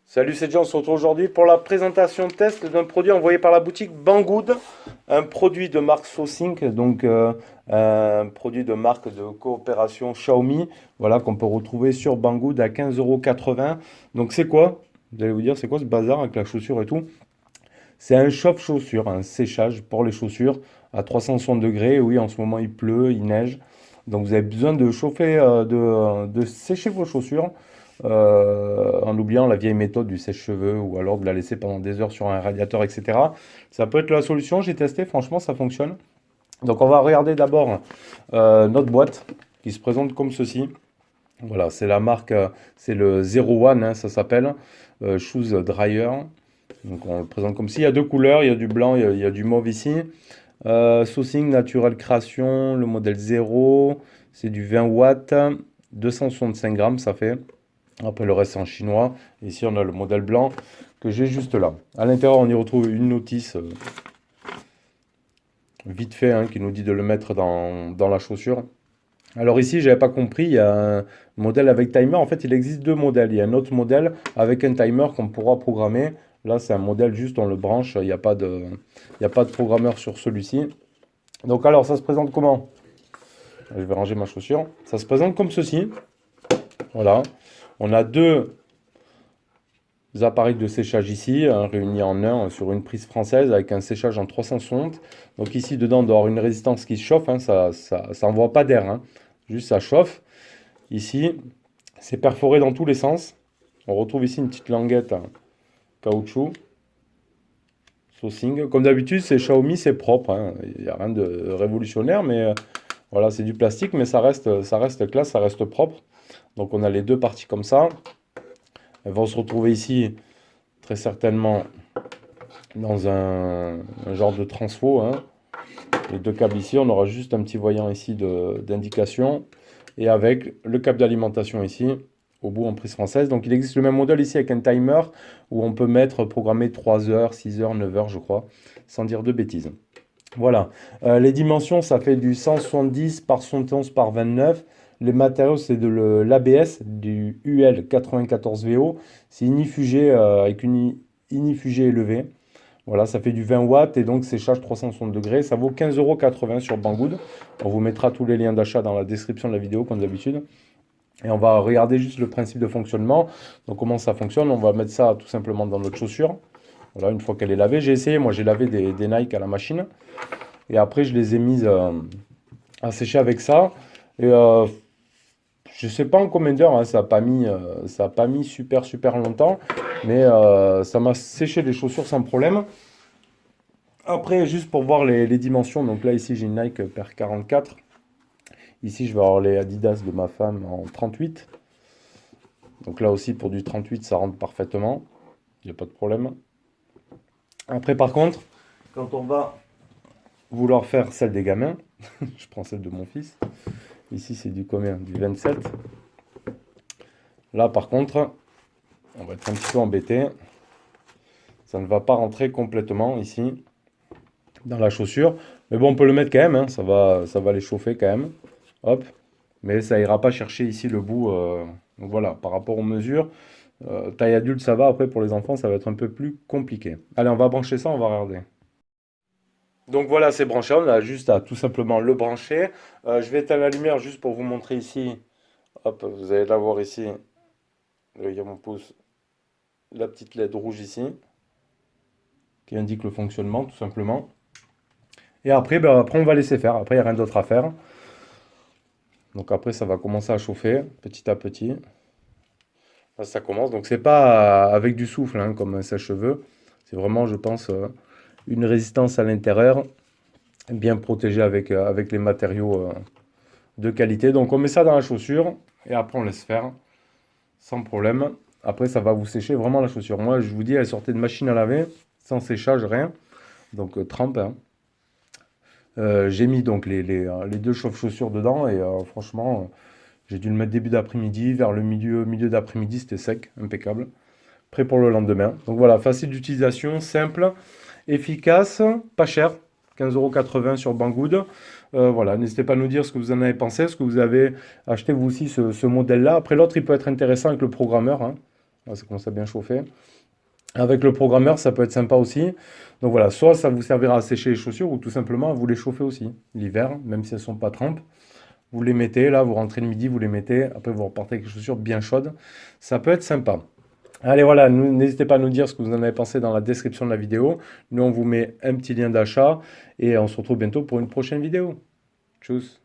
Salut, c'est John, on se retrouve aujourd'hui pour la présentation test d'un produit envoyé par la boutique Banggood, un produit de marque SoSync, donc un produit de marque de coopération Xiaomi, voilà, qu'on peut retrouver sur Banggood à 15,80 €. Donc c'est quoi? Vous allez vous dire, c'est quoi ce bazar avec la chaussure et tout? C'est un chauffe-chaussures, un séchage pour les chaussures à 360 degrés. Oui, en ce moment il pleut, il neige. Donc vous avez besoin de chauffer, de sécher vos chaussures en oubliant la vieille méthode du sèche-cheveux ou alors de la laisser pendant des heures sur un radiateur, etc. Ça peut être la solution. J'ai testé, franchement, ça fonctionne. Donc on va regarder d'abord notre boîte qui se présente comme ceci. Voilà, c'est la marque, c'est le Zero One, hein, ça s'appelle Shoes Dryer. Donc on le présente comme ci. Il y a deux couleurs, il y a du blanc, il y a du mauve ici. Sourcing Naturel Création, le modèle 0, c'est du 20 watts, 265 grammes ça fait. Après le reste c'est en chinois. Ici on a le modèle blanc que j'ai juste là. À l'intérieur on y retrouve une notice vite fait hein, qui nous dit de le mettre dans la chaussure. Alors ici, j'avais pas compris, il y a un modèle avec timer. En fait, il existe deux modèles. Il y a un autre modèle avec un timer qu'on pourra programmer. Là, c'est un modèle juste, on le branche. Il y a pas de programmeur sur celui-ci. Donc alors, ça se présente comment? Je vais ranger ma chaussure. Ça se présente comme ceci. Voilà. On a deux appareils de séchage ici, réunis en un sur une prise française avec un séchage en 360. Donc ici, dedans, on doit avoir une résistance qui se chauffe. Hein. Ça envoie pas d'air. Hein. Juste, ça chauffe. Ici, c'est perforé dans tous les sens. On retrouve ici une petite languette en caoutchouc. SoSync. Comme d'habitude, c'est Xiaomi, c'est propre. Hein. Il n'y a rien de révolutionnaire, mais voilà, c'est du plastique, mais ça reste classe, ça reste propre. Donc on a les deux parties comme ça. Elles vont se retrouver ici, très certainement, dans un genre de transfo. Hein. Les deux câbles ici, on aura juste un petit voyant ici d'indication. Et avec le câble d'alimentation ici, au bout en prise française. Donc il existe le même modèle ici avec un timer où on peut mettre, programmer 3 heures, 6 heures, 9 heures je crois, sans dire de bêtises. Voilà. Les dimensions, ça fait du 170 par 71 par 29. Les matériaux, c'est de l'ABS, du UL 94 VO. C'est inifugé avec une inifugée élevée. Voilà, ça fait du 20 watts et donc séchage 360 degrés. Ça vaut 15,80 € sur Banggood. On vous mettra tous les liens d'achat dans la description de la vidéo, comme d'habitude. Et on va regarder juste le principe de fonctionnement. Donc comment ça fonctionne? On va mettre ça tout simplement dans notre chaussure. Voilà, une fois qu'elle est lavée. J'ai essayé, moi j'ai lavé des Nike à la machine. Et après je les ai mises à sécher avec ça. Et je sais pas en combien d'heures, hein, ça a pas mis super longtemps. Mais ça m'a séché les chaussures sans problème. Après, juste pour voir les dimensions, donc là ici j'ai une Nike Pair 44. Ici je vais avoir les Adidas de ma femme en 38. Donc là aussi pour du 38 ça rentre parfaitement. Il n'y a pas de problème. Après par contre, quand on va vouloir faire celle des gamins, je prends celle de mon fils. Ici c'est du combien? Du 27. Là par contre, on va être un petit peu embêté. Ça ne va pas rentrer complètement ici dans la chaussure. Mais bon, on peut le mettre quand même, hein. Ça va les chauffer quand même. Hop. Mais ça ira pas chercher ici le bout. Donc voilà, par rapport aux mesures, taille adulte, ça va. Après, pour les enfants, ça va être un peu plus compliqué. Allez, on va brancher ça, on va regarder. Donc voilà, c'est branché. On a juste à tout simplement le brancher. Je vais éteindre la lumière juste pour vous montrer ici. Hop, vous allez la voir ici. Il y a mon pouce. La petite LED rouge ici, qui indique le fonctionnement, tout simplement. Et après, ben, après on va laisser faire. Après, il n'y a rien d'autre à faire. Donc après, ça va commencer à chauffer petit à petit. Là, ça commence. Donc c'est pas avec du souffle hein, comme un sèche-cheveux. C'est vraiment, je pense, une résistance à l'intérieur, bien protégée avec les matériaux de qualité. Donc on met ça dans la chaussure et après on laisse faire sans problème. Après, ça va vous sécher vraiment la chaussure. Moi, je vous dis, elle sortait de machine à laver, sans séchage, rien. Donc trempe. Hein. J'ai mis donc les deux chauffe-chaussures dedans et franchement, j'ai dû le mettre début d'après-midi. Vers le milieu d'après-midi, c'était sec, impeccable. Prêt pour le lendemain. Donc voilà, facile d'utilisation, simple, efficace, pas cher. 15,80 € sur Banggood. Voilà, n'hésitez pas à nous dire ce que vous en avez pensé, ce que vous avez acheté vous aussi ce modèle-là. Après l'autre, il peut être intéressant avec le programmeur, hein. Là, ça commence à bien chauffer. Avec le programmeur, ça peut être sympa aussi. Donc voilà, soit ça vous servira à sécher les chaussures ou tout simplement à vous les chauffer aussi. L'hiver, même si elles ne sont pas trempes, vous les mettez, là, vous rentrez le midi, vous les mettez, après vous repartez avec les chaussures bien chaudes. Ça peut être sympa. Allez, voilà, n'hésitez pas à nous dire ce que vous en avez pensé dans la description de la vidéo. Nous, on vous met un petit lien d'achat et on se retrouve bientôt pour une prochaine vidéo. Tchuss!